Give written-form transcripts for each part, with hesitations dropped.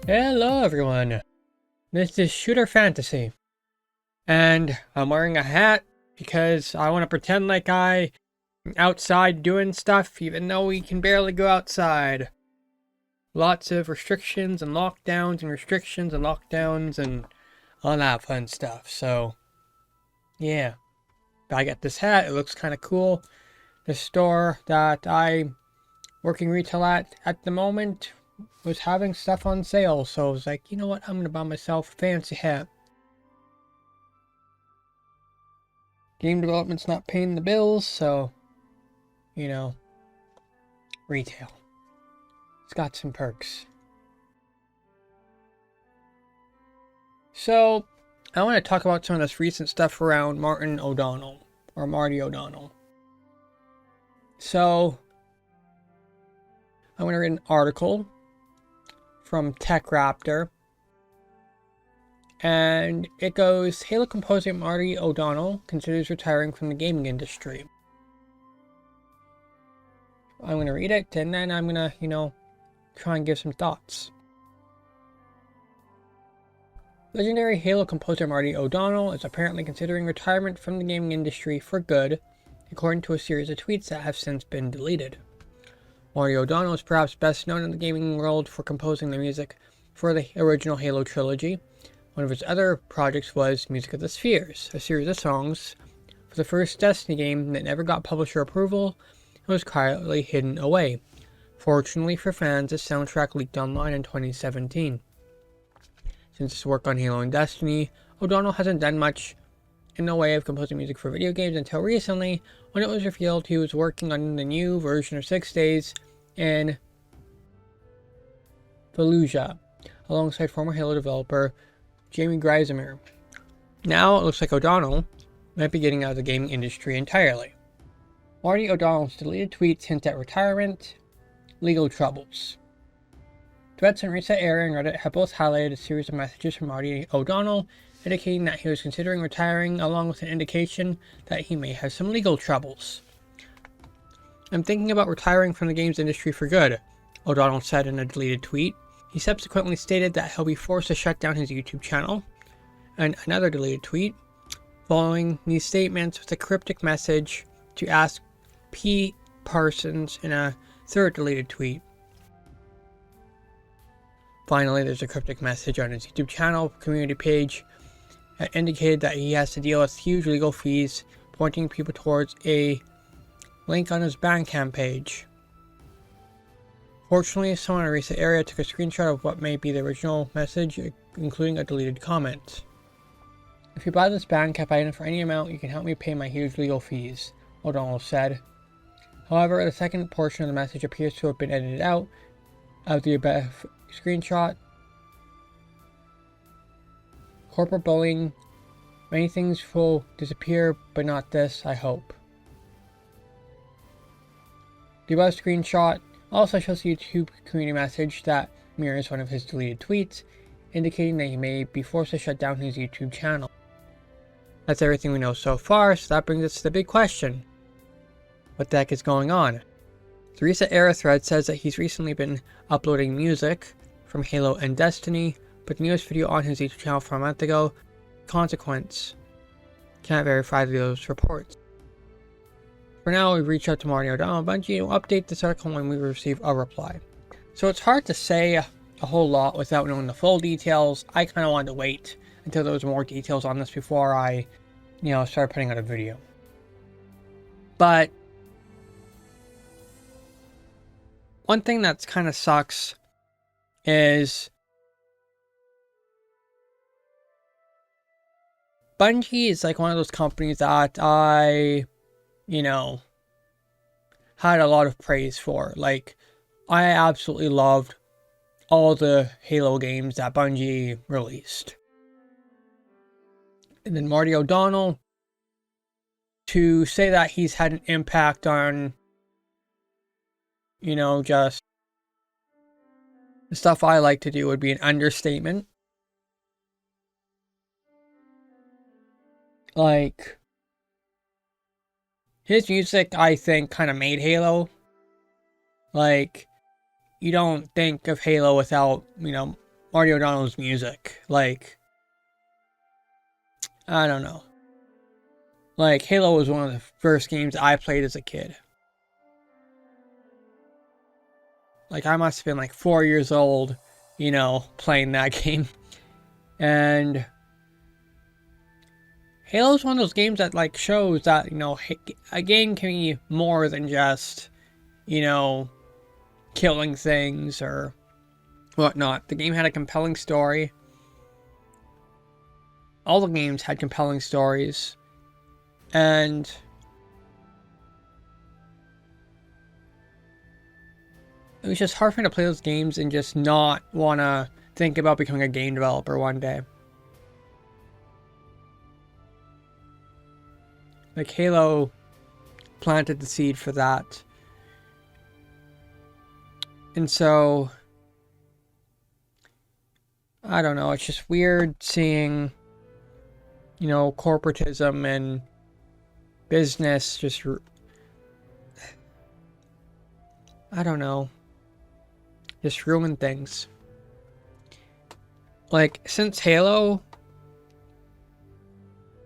Hello everyone, this is Shooter Fantasy, and I'm wearing a hat because I want to pretend like I'm outside doing stuff even though we can barely go outside. Lots of restrictions and lockdowns and restrictions and lockdowns and all that fun stuff, so yeah. I got this hat, it looks kind of cool. The store that I'm working retail at the moment was having stuff on sale, so I was like, you know what, I'm gonna buy myself a fancy hat. Game development's not paying the bills, so, you know, retail. It's got some perks. So, I want to talk about some of this recent stuff around Martin O'Donnell, or Marty O'Donnell. So, I want to read an article from TechRaptor, and it goes, Halo composer Marty O'Donnell considers retiring from the gaming industry. I'm going to read it, and then I'm going to, try and give some thoughts. Legendary Halo composer Marty O'Donnell is apparently considering retirement from the gaming industry for good, according to a series of tweets that have since been deleted. Marty O'Donnell is perhaps best known in the gaming world for composing the music for the original Halo trilogy. One of his other projects was Music of the Spheres, a series of songs for the first Destiny game that never got publisher approval and was quietly hidden away. Fortunately for fans, this soundtrack leaked online in 2017. Since his work on Halo and Destiny, O'Donnell hasn't done much in the way of composing music for video games until recently, when it was revealed he was working on the new version of 6 Days in Fallujah, alongside former Halo developer Jamie Greisemer. Now it looks like O'Donnell might be getting out of the gaming industry entirely. Marty O'Donnell's deleted tweets hint at retirement, legal troubles. Threads on Reset Era and Reddit have both highlighted a series of messages from Marty O'Donnell indicating that he was considering retiring, along with an indication that he may have some legal troubles. I'm thinking about retiring from the games industry for good, O'Donnell said in a deleted tweet. He subsequently stated that he'll be forced to shut down his YouTube channel, and another deleted tweet, following these statements with a cryptic message to Ask P. Parsons in a third deleted tweet. Finally, there's a cryptic message on his YouTube channel community page that indicated that he has to deal with huge legal fees, pointing people towards a link on his Bandcamp page. Fortunately, someone in a recent area took a screenshot of what may be the original message, including a deleted comment. If you buy this Bandcamp item for any amount, you can help me pay my huge legal fees, O'Donnell said. However, the second portion of the message appears to have been edited out of the above screenshot. Corporate bullying. Many things will disappear, but not this, I hope. The above screenshot also shows the YouTube community message that mirrors one of his deleted tweets, indicating that he may be forced to shut down his YouTube channel. That's everything we know so far, so that brings us to the big question. What the heck is going on? The Reset Era thread says that he's recently been uploading music from Halo and Destiny, but the newest video on his YouTube channel from a month ago, Consequence, can't verify those reports. For now, we've reached out to Marty O'Donnell Bungie and we'll update this article when we receive a reply. So it's hard to say a whole lot without knowing the full details. I kind of wanted to wait until there was more details on this before I, started putting out a video. But one thing that's kind of sucks is Bungie is like one of those companies that I, had a lot of praise for. Like, I absolutely loved all the Halo games that Bungie released. And then Marty O'Donnell, to say that he's had an impact on, just the stuff I like to do would be an understatement. Like, his music, I think, kind of made Halo. Like, you don't think of Halo without, Marty O'Donnell's music. Like, I don't know. Like, Halo was one of the first games I played as a kid. Like, I must have been like 4 years old, you know, playing that game. And Halo's one of those games that, like, shows that, you know, a game can be more than just, you know, killing things or whatnot. The game had a compelling story. All the games had compelling stories. And it was just hard for me to play those games and just not want to think about becoming a game developer one day. Like, Halo planted the seed for that. And so, I don't know, it's just weird seeing, you know, corporatism and business just, I don't know, just ruin things. Like, since Halo,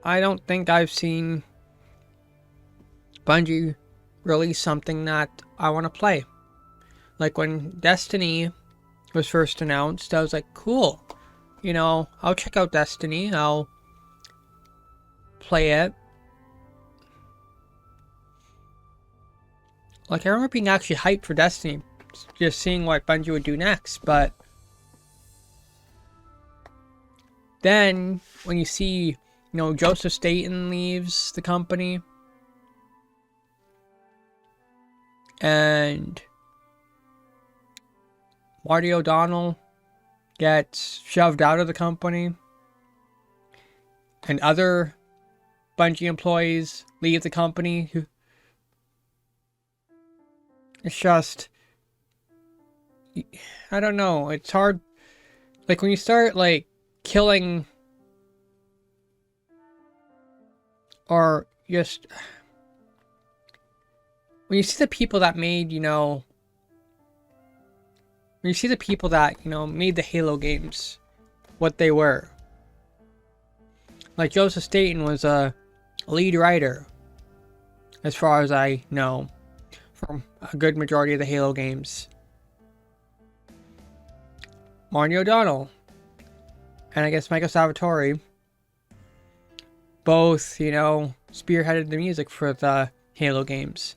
I don't think I've seen Bungie release something that I want to play. Like, when Destiny was first announced, I was like, cool. You know, I'll check out Destiny. I'll play it. Like, I remember being actually hyped for Destiny. Just seeing what Bungie would do next. But then, when you see, you know, Joseph Staten leaves the company. And Marty O'Donnell gets shoved out of the company. And other Bungie employees leave the company. It's just, I don't know. It's hard. Like, when you start, like, killing or just, when you see the people that made, you know, when you see the people that, you know, made the Halo games what they were. Like, Joseph Staten was a lead writer, as far as I know, for a good majority of the Halo games. Marty O'Donnell and I guess Michael Salvatore both, you know, spearheaded the music for the Halo games.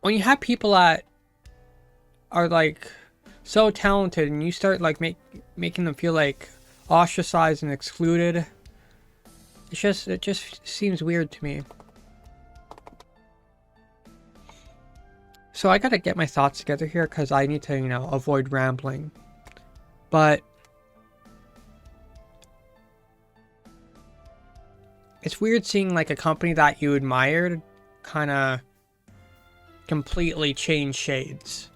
When you have people that are, like, so talented and you start, like, making them feel, like, ostracized and excluded, it just seems weird to me. So I gotta get my thoughts together here because I need to, you know, avoid rambling. But it's weird seeing, like, a company that you admired kind of completely change shades.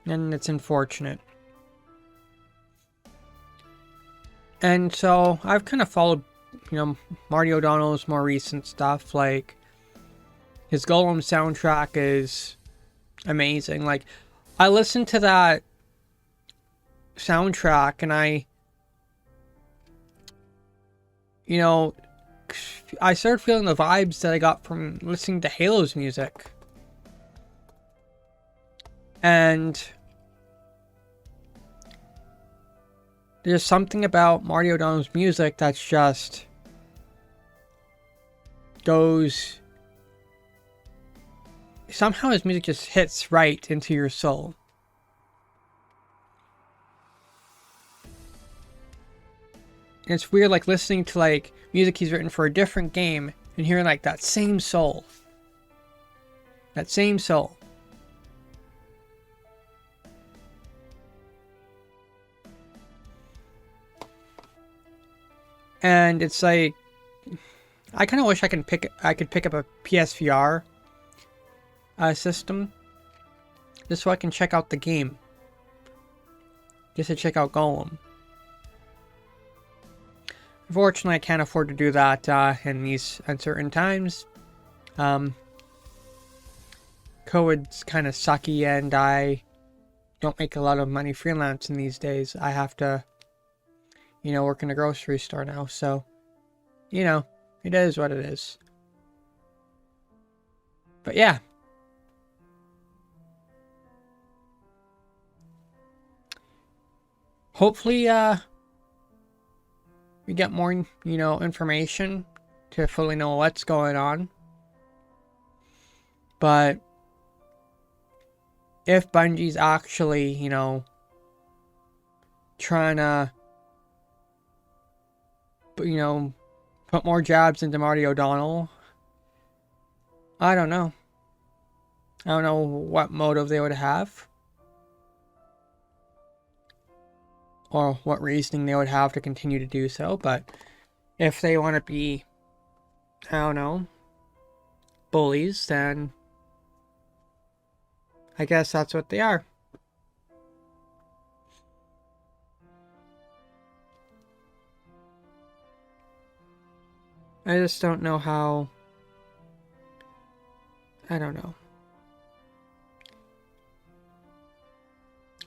And it's unfortunate. And so I've kind of followed, you know, Marty O'Donnell's more recent stuff. Like, his Golem soundtrack is amazing. Like, I listened to that soundtrack and I, you know, I started feeling the vibes that I got from listening to Halo's music. And there's something about Marty O'Donnell's music that's just goes, somehow his music just hits right into your soul. And it's weird, like, listening to, like, music he's written for a different game and hearing, like, that same soul. That same soul. And it's like, I kind of wish I could pick up a PSVR system just so I can check out the game. Just to check out Golem. Unfortunately, I can't afford to do that in these uncertain times, COVID's kind of sucky, and I don't make a lot of money freelancing these days. I have to, work in a grocery store now, so, it is what it is. But yeah. Hopefully, we get more, information to fully know what's going on. But if Bungie's actually, trying to, put more jabs into Marty O'Donnell, I don't know. I don't know what motive they would have. Or what reasoning they would have to continue to do so, but if they want to be, I don't know, bullies, then I guess that's what they are. I just don't know how, I don't know.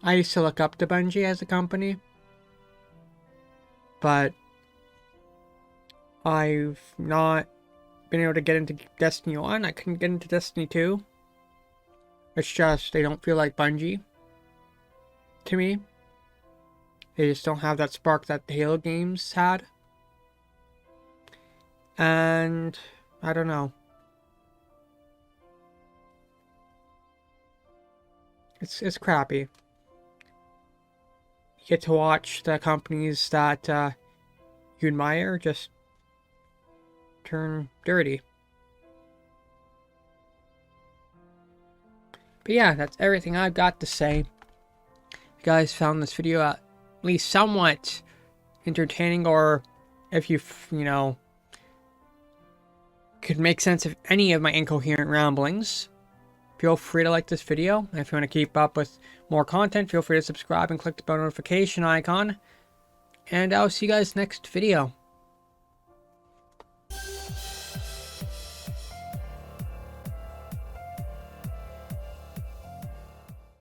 I used to look up to Bungie as a company, but I've not been able to get into Destiny 1. I couldn't get into Destiny 2. It's just, they don't feel like Bungie to me. They just don't have that spark that the Halo games had. And I don't know. It's crappy. You get to watch the companies that you admire just turn dirty. But yeah, that's everything I've got to say. If you guys found this video at least somewhat entertaining, or if you could make sense of any of my incoherent ramblings, feel free to like this video. And if you want to keep up with more content, feel free to subscribe and click the bell notification icon. And I'll see you guys next video.